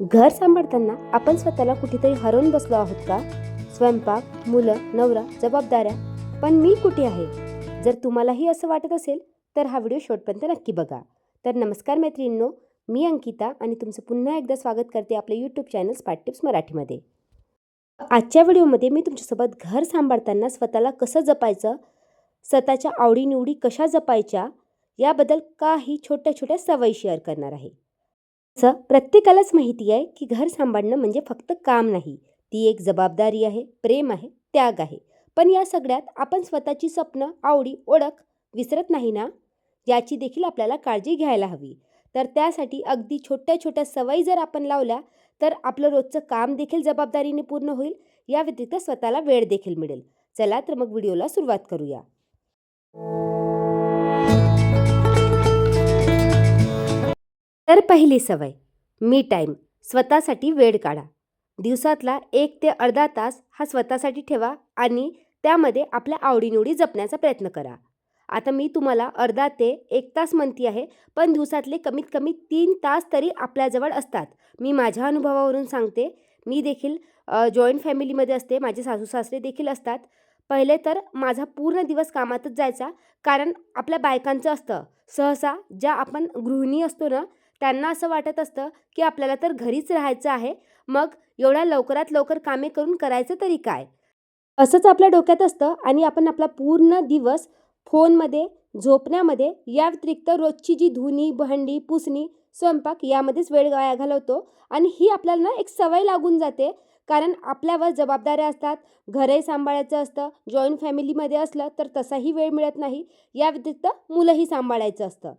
घर सांभाळताना आपण स्वतःला कुठेतरी हरवून बसलो आहोत का? स्वयंपाक, मुलं, नवरा, जबाबदाऱ्या, पण मी कुठे आहे? जर तुम्हालाही असं वाटत असेल तर हा व्हिडिओ शेवटपर्यंत नक्की बघा. तर नमस्कार मैत्रिणींनो, मी अंकिता आणि तुमचं पुन्हा एकदा स्वागत करते आपल्या यूट्यूब चॅनल स्मार्ट टिप्स मराठीमध्ये. आजच्या व्हिडिओमध्ये मी तुमच्यासोबत घर सांभाळताना स्वतःला कसं जपायचं, स्वतःच्या आवडीनिवडी कशा जपायच्या, याबद्दल काही छोट्या छोट्या सवयी शेअर करणार आहे. प्रत्येकालाच माहिती आहे की घर सांभाळणं म्हणजे फक्त काम नाही, ती एक जबाबदारी आहे, प्रेम आहे, त्याग आहे. पण या सगळ्यात आपण स्वतःची स्वप्न, आवडी, ओळख विसरत नाही ना, याची देखील आपल्याला काळजी घ्यायला हवी. तर त्यासाठी अगदी छोट्या छोट्या सवयी जर आपण लावल्या तर आपलं रोजचं काम देखील जबाबदारीने पूर्ण होईल. या व्यतिरिक्त स्वतःला वेळ देखील मिळेल. चला तर मग व्हिडिओला सुरुवात करूया. तर पहिली सवय, मी टाईम. स्वतःसाठी वेळ काढा. दिवसातला 1 ते अर्धा तास हा स्वतःसाठी ठेवा आणि त्यामध्ये आपल्या आवडीनिवडी जपण्याचा प्रयत्न करा. आता मी तुम्हाला अर्धा ते 1 तास म्हणते आहे, पण दिवसातले कमीत कमी 3 तास तरी आपल्याजवळ असतात. मी माझ्या अनुभवावरून सांगते. मी देखील जॉईंट फॅमिलीमध्ये असते. माझे सासू-सासरे देखील असतात. पहिले तर माझा पूर्ण दिवस कामातच जायचा, कारण आपल्या बायकांचं असतं. सहसा ज्या आपण गृहिणी असतो ना, त्यांना असं वाटत असतं की आपल्याला तर घरीच राहायचं आहे, मग एवढ्या लवकरात लवकर कामे करून करायचं तरी काय? असंच आपल्या डोक्यात असतं आणि आपण आपला पूर्ण दिवस फोनमध्ये, झोपण्यामध्ये, या व्यतिरिक्त रोजची जी धुणी, भांडी, पुसणी, स्वयंपाक यामध्येच वेळ वाया घालवतो आणि ही आपल्याला ना एक सवय लागून जाते. कारण आपल्यावर जबाबदाऱ्या असतात, घरही सांभाळायचं असतं, जॉईंट फॅमिलीमध्ये असलं तर तसाही वेळ मिळत नाही, या व्यतिरिक्त मुलंही सांभाळायचं असतं.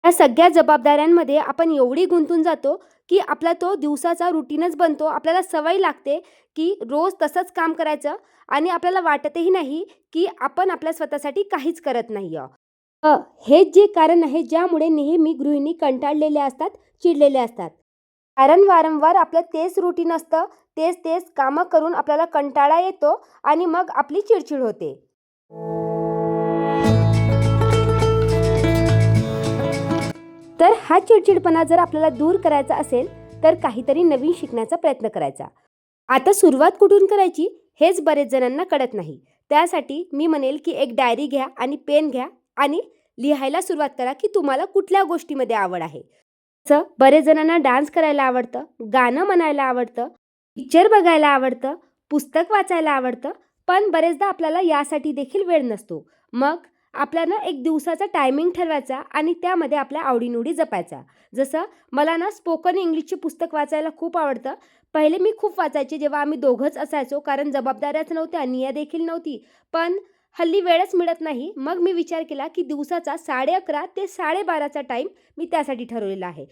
या सगळ्या जबाबदाऱ्यांमध्ये आपण एवढी गुंतून जातो की आपला तो दिवसाचा रुटीनच बनतो. आपल्याला सवय लागते की रोज तसंच काम करायचं आणि आपल्याला वाटतही नाही की आपण आपल्या स्वतःसाठी काहीच करत नाही आहोत. हेच जे कारण आहे ज्यामुळे नेहमी गृहिणी कंटाळलेल्या असतात, चिडलेल्या असतात. कारण वारंवार आपलं तेच रुटीन असतं, तेच तेच कामं करून आपल्याला कंटाळा येतो आणि मग आपली चिडचिड होते. तर हा चिडचिडपणा जर आपल्याला दूर करायचा असेल तर काहीतरी नवीन शिकण्याचा प्रयत्न करायचा. आता सुरुवात कुठून करायची हेच बरेच जणांना कळत नाही. त्यासाठी मी म्हणेल की एक डायरी घ्या आणि पेन घ्या आणि लिहायला सुरुवात करा की तुम्हाला कुठल्या गोष्टीमध्ये आवड आहे. जसं बरेच जणांना डान्स करायला आवडतं, गाणं म्हणायला आवडतं, पिक्चर बघायला आवडतं, पुस्तक वाचायला आवडतं, पण बरेचदा आपल्याला यासाठी देखील वेळ नसतो. मग आपल्याला एक दिवसाचा टायमिंग ठरवायचा आणि त्यामध्ये आपल्या आवडीनिवडी जपायचा. जसं मला ना स्पोकन इंग्लिशचे पुस्तक वाचायला खूप आवडतं. पहिले मी खूप वाचायचे जेव्हा आम्ही दोघंच असायचो, कारण जबाबदाऱ्याच नव्हत्या, निया देखील नव्हती. पण हल्ली वेळच मिळत नाही. मग मी विचार केला की दिवसाचा 11:30 ते 12:30चा टाईम मी त्यासाठी ठरवलेला आहे.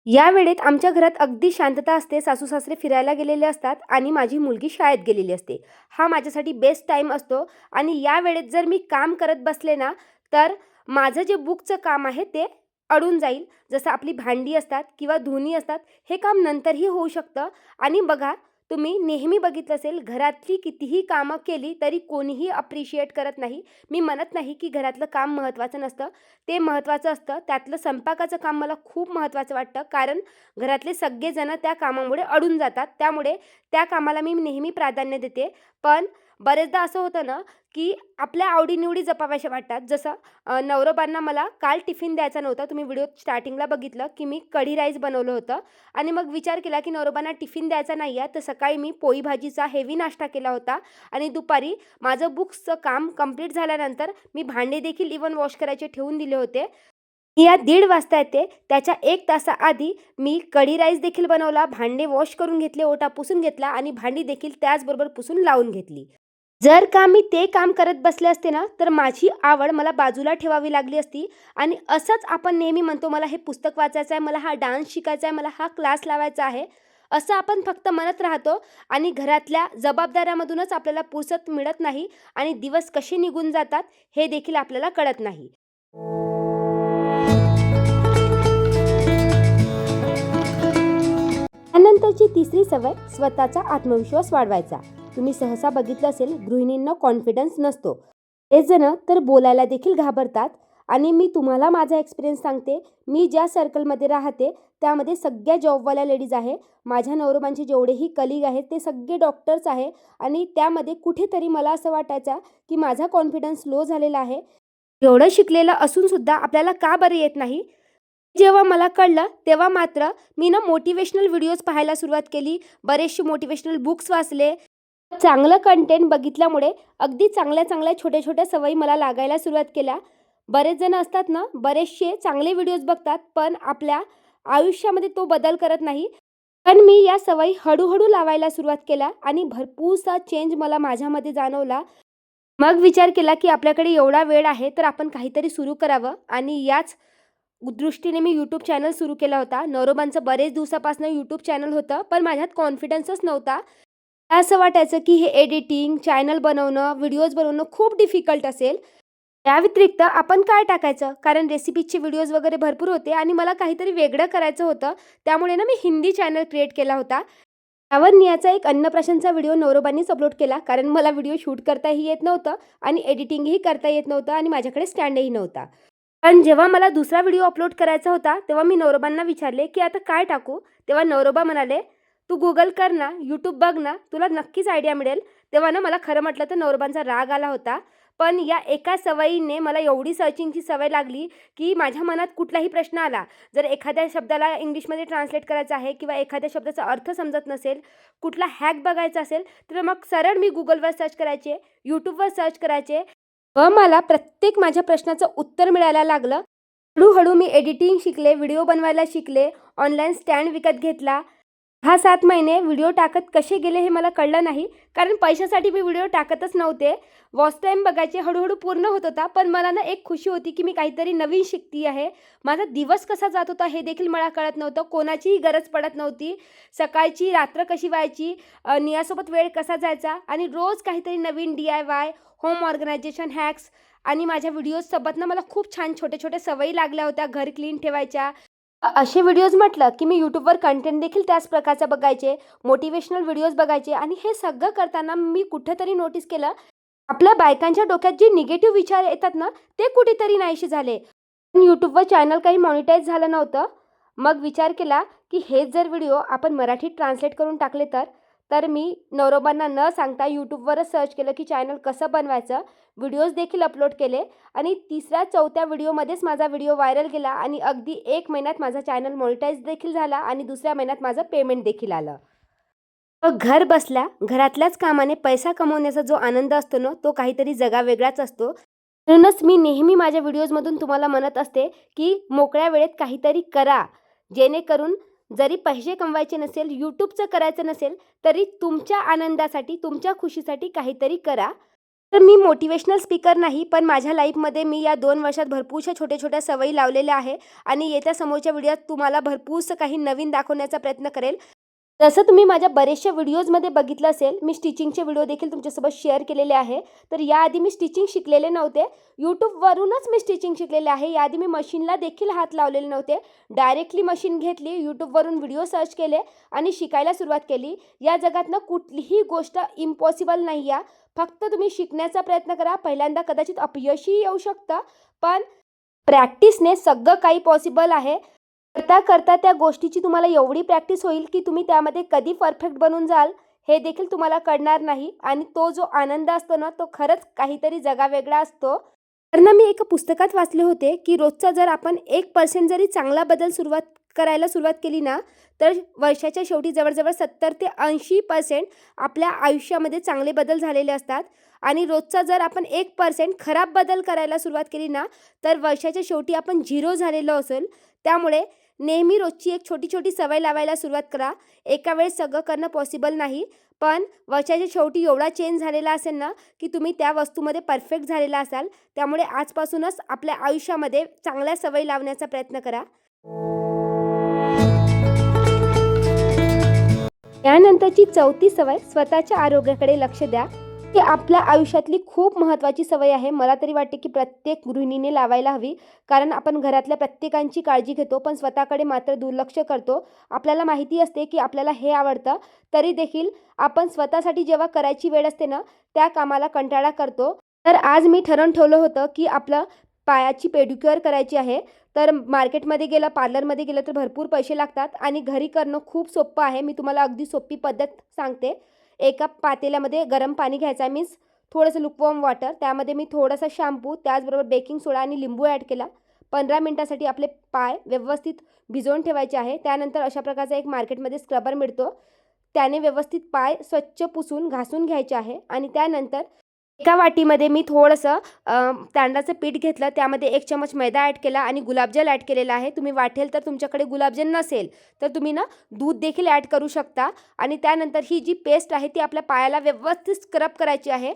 या वेळेत आमच्या घरात अगदी शांतता असते. सासू-सासरे फिरायला गेलेले असतात आणि माझी मुलगी शाळेत गेलेली असते. हा माझ्यासाठी बेस्ट टाईम असतो आणि या वेळेत जर मी काम करत बसले ना, तर माझं जे बुकचं काम आहे ते अडून जाईल. जसं आपली भांडी असतात किंवा धुणी असतात, हे काम नंतरही होऊ शकतं. आणि बघा, तुम्ही नेहमी बघितलं असेल, घरातली कितीही कामं केली तरी कोणीही अप्रिशिएट करत नाही. मी म्हणत नाही की घरातलं काम महत्त्वाचं नसतं, ते महत्त्वाचं असतं. त्यातलं स्वयंपाकाचं काम मला खूप महत्त्वाचं वाटतं, कारण घरातले सगळेजण त्या कामामुळे अडून जातात. त्यामुळे त्या कामाला मी नेहमी प्राधान्य देते. पण बरेचदा असं होतं ना की आपल्या आवडीनिवडी जपाव्याशा वाटतात. जसं नवरोबांना मला काल टिफिन द्यायचा नव्हता. तुम्ही व्हिडिओ स्टार्टिंगला बघितलं की मी कढी राईस बनवलं होतं आणि मग विचार केला की नवरोबांना टिफिन द्यायचा नाही आहे, तर सकाळी मी पोळी भाजीचा हेवी नाश्ता केला होता आणि दुपारी माझं बुक्सचं काम कंप्लीट झाल्यानंतर मी भांडे देखील इव्हन वॉश करायचे ठेवून दिले होते. या 1:30 वाजता येते, त्याच्या 1 तासाआधी मी कढी राईस देखील बनवला, भांडे वॉश करून घेतले, ओटा पुसून घेतला आणि भांडी देखील त्याचबरोबर पुसून लावून घेतली. जर का मी ते काम करत बसले असते ना, तर माझी आवड मला बाजूला ठेवावी लागली असती आणि असंच आपण नेहमी म्हणतो, मला हे पुस्तक वाचायचं आहे, मला हा डान्स शिकायचा आहे, मला हा क्लास लावायचा आहे. असं आपण फक्त म्हणत राहतो आणि घरातल्या जबाबदाऱ्यामधूनच आपल्याला फुरसत मिळत नाही आणि दिवस कसे निघून जातात हे देखील आपल्याला कळत नाही. त्यानंतरची तिसरी सवय, स्वतःचा आत्मविश्वास वाढवायचा. तुम्ही सहसा बघितलं असेल, गृहिणींना कॉन्फिडन्स नसतो. हे जण तर बोलायला देखील घाबरतात आणि मी तुम्हाला माझा एक्सपिरियन्स सांगते. मी ज्या सर्कलमध्ये राहते त्यामध्ये सगळ्या जॉबवाल्या लेडीज आहे. माझ्या नवरोबांचे जेवढेही कलीग आहेत ते सगळे डॉक्टर्स आहे आणि त्यामध्ये कुठेतरी मला असं वाटायचं की माझा कॉन्फिडन्स लो झालेला आहे. एवढं शिकलेलं असूनसुद्धा आपल्याला का बरं येत नाही? जेव्हा मला कळलं तेव्हा मात्र मी मोटिवेशनल व्हिडिओज पाहायला सुरुवात केली. बरेचसे मोटिवेशनल बुक्स वाचले. चांगलं कंटेंट बघितल्यामुळे अगदी चांगल्या छोट्या सवयी मला लागायला सुरुवात केल्या. बरेच जण असतात ना, बरेचसे चांगले व्हिडिओज बघतात पण आपल्या आयुष्यामध्ये तो बदल करत नाही. पण मी या सवयी हळूहळू लावायला सुरुवात केल्या आणि भरपूरसा चेंज मला माझ्यामध्ये जाणवला. मग विचार केला की आपल्याकडे एवढा वेळ आहे तर आपण काहीतरी सुरू करावं आणि याच दृष्टीने मी यूट्यूब चॅनल सुरू केला होता. नवरोबांचं बरेच दिवसापासून यूट्यूब चॅनल होतं पण माझ्यात कॉन्फिडन्सच नव्हता. असं वाटायचं की हे एडिटिंग, चॅनल बनवणं, व्हिडिओज बनवणं खूप डिफिकल्ट असेल. त्या व्यतिरिक्त आपण काय टाकायचं? कारण रेसिपीजचे व्हिडिओज वगैरे भरपूर होते आणि मला काहीतरी वेगळं करायचं होतं. त्यामुळे मी हिंदी चॅनल क्रिएट केला होता. त्यावर नियाचा एक अन्नप्राशनचा व्हिडिओ नवरोबांनीच अपलोड केला कारण मला व्हिडिओ शूट करताही येत नव्हतं आणि एडिटिंगही करता येत नव्हतं आणि माझ्याकडे स्टँडही नव्हता. पण जेव्हा मला दुसरा व्हिडिओ अपलोड करायचा होता तेव्हा मी नवरोबांना विचारले की आता काय टाकू? तेव्हा नवरोबा म्हणाले, "तू गूगल कर ना, यूट्यूब बघ ना, तुला नक्कीच आयडिया मिळेल." तेव्हा मला खरं म्हटलं तर नवरोबांचा राग आला होता. पण या एका सवयीने मला एवढी सर्चिंगची सवय लागली की माझ्या मनात कुठलाही प्रश्न आला, जर एखाद्या शब्दाला इंग्लिशमध्ये ट्रान्सलेट करायचं आहे किंवा एखाद्या शब्दाचा अर्थ समजत नसेल, कुठला हॅक बघायचा असेल, तर मग सरळ मी Googleवर सर्च करायचे, YouTubeवर सर्च करायचे व मला प्रत्येक माझ्या प्रश्नाचं उत्तर मिळायला लागलं. हळूहळू मी एडिटिंग शिकले, व्हिडिओ बनवायला शिकले, ऑनलाईन स्टँड विकत घेतला. 6-7 महिने व्हिडिओ टाकत कसे गेले हे मला कळलं नाही. कारण पैशासाठी मी व्हिडिओ टाकतच नव्हते. वॉच टाईम बघायचे, हळूहळू पूर्ण होत होता. पण मला एक खुशी होती की मी काहीतरी नवीन शिकती आहे. माझा दिवस कसा जात होता हे देखील मला कळत नव्हतं. कोणाचीही गरज पडत नव्हती. सकाळची रात्र कशी व्हायची, नियासोबत वेळ कसा जायचा आणि रोज काहीतरी नवीन DIY, होम ऑर्गनायझेशन हॅक्स आणि माझ्या व्हिडिओजसोबत मला खूप छान छोट्या सवयी लागल्या होत्या. घर क्लीन ठेवायच्या. असे व्हिडिओज म्हटलं की मी यूट्यूबवर कंटेंट देखील त्याच प्रकारचा बघायचे, मोटिवेशनल व्हिडिओज बघायचे आणि हे सगळं करताना मी कुठेतरी नोटीस केलं, आपल्या बायकांच्या डोक्यात जे निगेटिव्ह विचार येतात ना, ते कुठेतरी नाहीसे झाले. पण यूट्यूबवर चॅनल काही मॉनिटाईज झालं नव्हतं. मग विचार केला की हेच जर व्हिडिओ आपण मराठीत ट्रान्सलेट करून टाकले तर मी नवरोबांना न सांगता यूट्यूबवरच सर्च केलं की चॅनल कसं बनवायचं. व्हिडिओज देखील अपलोड केले आणि 3ऱ्या-4थ्या व्हिडिओमध्येच माझा व्हिडिओ व्हायरल गेला आणि अगदी 1 महिन्यात माझा चॅनल मॉनिटाईज देखील झाला आणि दुसऱ्या महिन्यात माझं पेमेंट देखील आलं. मग घर बसल्या घरातल्याच कामाने पैसा कमवण्याचा जो आनंद असतो ना, तो काहीतरी जगावेगळाच असतो. म्हणूनच मी नेहमी माझ्या व्हिडिओजमधून तुम्हाला म्हणत असते की मोकळ्या वेळेत काहीतरी करा, जेणेकरून जरी पैसे कमवायचे नसेल, यूट्यूबचं करायचं नसेल, तरी तुमच्या आनंदासाठी, तुमच्या खुशीसाठी काहीतरी करा. तर मी मोटिवेशनल स्पीकर नाही, पण माझ्या लाईफमध्ये मी या 2 वर्षात भरपूरशा छोट्या सवयी लावलेल्या आहे आणि येत्या समोरच्या व्हिडिओत तुम्हाला भरपूरसं काही नवीन दाखवण्याचा प्रयत्न करेल. जसं तुम्ही माझ्या बरेचशा व्हिडिओजमध्ये बघितलं असेल, मी स्टिचिंगचे व्हिडिओ देखील तुमच्यासोबत शेअर केलेले आहे. तर याआधी मी स्टिचिंग शिकलेले नव्हते. यूट्यूबवरूनच मी स्टिचिंग शिकलेले आहे. याआधी मी मशीनला देखील हात लावलेले नव्हते. डायरेक्टली मशीन घेतली, यूट्यूबवरून व्हिडिओ सर्च केले आणि शिकायला सुरुवात केली. या जगातनं कुठलीही गोष्ट इम्पॉसिबल नाही आहे. फक्त तुम्ही शिकण्याचा प्रयत्न करा. पहिल्यांदा कदाचित अपयशही येऊ शकतं, पण प्रॅक्टिसने सगळं काही पॉसिबल आहे. करता त्या गोष्टीची तुम्हाला एवढी प्रॅक्टिस होईल की तुम्ही त्यामध्ये कधी परफेक्ट बनून जाल हे देखील तुम्हाला कळणार नाही आणि तो जो आनंद असतो ना, तो खरंच काहीतरी जगावेगळा असतो. तर मी एका पुस्तकात वाचले होते की रोजचा जर आपण 1% जरी चांगला बदल करायला सुरुवात केली ना, तर वर्षाच्या शेवटी जवळजवळ 70 ते 80% आपल्या आयुष्यामध्ये चांगले बदल झालेले असतात. आणि रोजचा जर आपण 1% खराब बदल करायला सुरुवात केली ना, तर वर्षाच्या शेवटी आपण 0 झालेलो असेल. त्यामुळे नेहमी रोजची एक छोटी सवय लावायला सुरुवात करा. एका वेळेस सगळं करणं पॉसिबल नाही, पण वर्षाच्या शेवटी एवढा चेंज झालेला असेल ना की तुम्ही त्या वस्तूमध्ये परफेक्ट झालेला असाल. त्यामुळे आजपासूनच आपल्या आयुष्यामध्ये चांगल्या सवयी लावण्याचा प्रयत्न करा. यानंतरची 4थी सवय, स्वतःच्या आरोग्याकडे लक्ष द्या. ही आपल्या आयुष्यातली खूप महत्त्वाची सवय आहे. मला तरी वाटते की प्रत्येक गृहिणीने लावायला हवी. कारण आपण घरातल्या प्रत्येकांची काळजी घेतो, पण स्वतःकडे मात्र दुर्लक्ष करतो. आपल्याला माहिती असते की आपल्याला हे आवडतं, तरी देखील आपण स्वतःसाठी जेव्हा करायची वेळ असते ना, त्या कामाला कंटाळा करतो. तर आज मी ठरवून ठेवलं होतं की आपलं पायाची पेडिक्युअर करायची आहे. तर मार्केटमध्ये गेलं, पार्लरमध्ये गेलं तर भरपूर पैसे लागतात आणि घरी करणं खूप सोपं आहे. मी तुम्हाला अगदी सोपी पद्धत सांगते. एका पातेल्यामध्ये गरम पाणी घ्यायचं आहे, मीन्स थोडंसं लुकवॉर्म वॉटर. त्यामध्ये मी थोडासा शॅम्पू, त्याचबरोबर बेकिंग सोडा आणि लिंबू ॲड केला. 15 मिनिटासाठी आपले पाय व्यवस्थित भिजवून ठेवायचे आहे. त्यानंतर अशा प्रकारचा एक मार्केटमध्ये स्क्रबर मिळतो, त्याने व्यवस्थित पाय स्वच्छ पुसून घासून घ्यायचे आहे. आणि त्यानंतर एका वाटीमध्ये मी थोडंसं तांदळाचं पीठ घेतलं, त्यामध्ये 1 चमच मैदा ॲड केला आणि गुलाबजल ॲड केलेला आहे. तुम्ही वाटेल तर तुमच्याकडे गुलाबजल नसेल तर तुम्ही ना दूध देखील ॲड करू शकता. आणि त्यानंतर ही जी पेस्ट आहे ती आपल्या पायाला व्यवस्थित स्क्रब करायची आहे.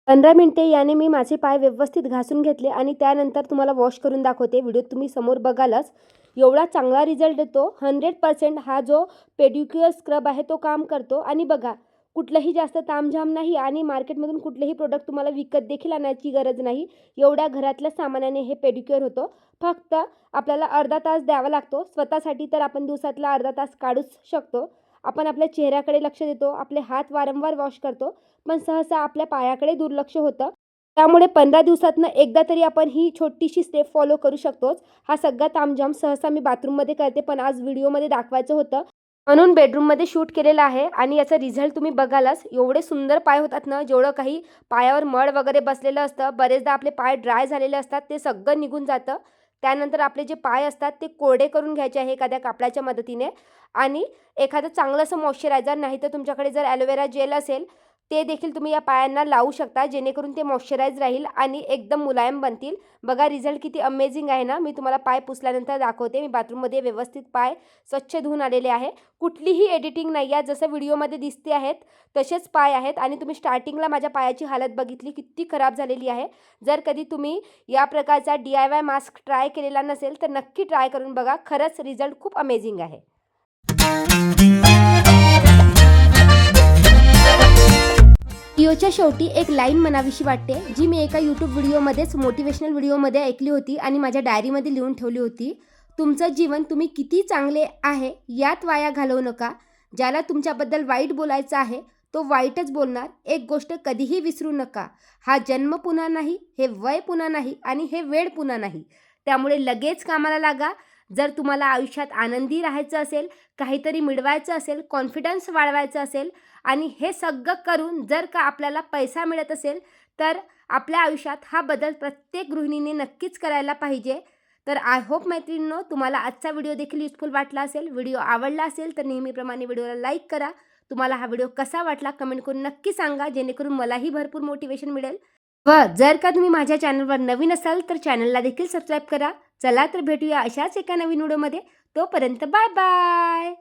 15 मिनिटे याने मी माझे पाय व्यवस्थित घासून घेतले आणि त्यानंतर तुम्हाला वॉश करून दाखवते. व्हिडिओत तुम्ही समोर बघालच. एवढा चांगला रिझल्ट येतो. 100% हा जो पेडिक्युअर स्क्रब आहे तो काम करतो. आणि बघा, कुठलंही जास्त तामझाम नाही आणि मार्केटमधून कुठलेही प्रोडक्ट तुम्हाला विकत देखील आणायची गरज नाही. एवढ्या घरातल्या सामानाने हे पेडिक्युअर होतं. फक्त आपल्याला अर्धा तास द्यावा लागतो स्वतःसाठी, तर आपण दिवसातला अर्धा तास काढूच शकतो. आपण आपल्या चेहऱ्याकडे लक्ष देतो, आपले हात वारंवार वॉश करतो, पण सहसा आपल्या पायाकडे दुर्लक्ष होतं. त्यामुळे 15 दिवसातनं एकदा तरी आपण ही छोटीशी स्टेप फॉलो करू शकतोच. हा सगळा तामझाम सहसा मी बाथरूममध्ये करते, पण आज व्हिडिओमध्ये दाखवायचं होतं म्हणून बेडरूममध्ये शूट केलेलं आहे. आणि याचा रिझल्ट तुम्ही बघालच. एवढे सुंदर पाय होतात ना, जेवढं काही पायावर मळ वगैरे बसलेलं असतं, बरेचदा आपले पाय ड्राय झालेले असतात, ते सगळं निघून जातं. त्यानंतर आपले जे पाय असतात ते कोरडे करून घ्यायचे आहे एखाद्या कापडाच्या मदतीने. आणि एखादं चांगलं असं मॉइश्चरायझर, नाही तर तुमच्याकडे जर ॲलोवेरा जेल असेल ते देखील तुम्ही या पायांना लावू शकता, जेणेकरून ते मॉइश्चराइज राहील आणि एकदम मुलायम बनतील. बघा रिझल्ट किती अमेझिंग आहे ना. मी तुम्हाला पाय पुसल्यानंतर दाखवते. मी बाथरूममध्ये व्यवस्थित पाय स्वच्छ धुवून आलेले आहे. कुठलीही एडिटिंग नाही आहे, जसं व्हिडिओमध्ये दिसते आहेत तसेच पाय आहेत. आणि तुम्ही स्टार्टिंगला माझ्या पायाची हालत बघितली किती खराब झालेली आहे. जर कधी तुम्ही या प्रकारचा DIY मास्क ट्राय केलेला नसेल तर नक्की ट्राय करून बघा. खरंच रिझल्ट खूप अमेझिंग आहे. व्हिडिओच्या शेवटी एक लाईन म्हणावीशी वाटते, जी मी एका यूट्यूब व्हिडिओमध्येच मोटिवेशनल व्हिडिओमध्ये ऐकली होती आणि माझ्या डायरीमध्ये लिहून ठेवली होती. तुमचं जीवन तुम्ही किती चांगले आहे यात वाया घालवू नका. ज्याला तुमच्याबद्दल वाईट बोलायचं आहे तो वाईटच बोलणार. एक गोष्ट कधीही विसरू नका, हा जन्म पुन्हा नाही, हे वय पुन्हा नाही आणि हे वेळ पुन्हा नाही. त्यामुळे लगेच कामाला लागा. जर तुम्हाला आयुष्यात आनंदी राहायचं असेल, काहीतरी मिळवायचं असेल, कॉन्फिडन्स वाढवायचं असेल आणि हे सगळं करून जर का आपल्याला पैसा मिळत असेल, तर आपल्या आयुष्यात हा बदल प्रत्येक गृहिणीने नक्कीच करायला पाहिजे. तर आय होप मैत्रिणींनो, तुम्हाला आजचा व्हिडिओ देखील युजफुल वाटला असेल. व्हिडिओ आवडला असेल तर नेहमीप्रमाणे व्हिडिओला लाईक करा. तुम्हाला हा व्हिडिओ कसा वाटला कमेंट करून नक्की सांगा, जेणेकरून मलाही भरपूर मोटिवेशन मिळेल. व जर का तुम्ही माझ्या चॅनलवर नवीन असाल तर चॅनलला देखील सबस्क्राईब करा. चला तर भेटूया अशाच एका नवीन व्हिडिओमध्ये. तोपर्यंत बाय बाय.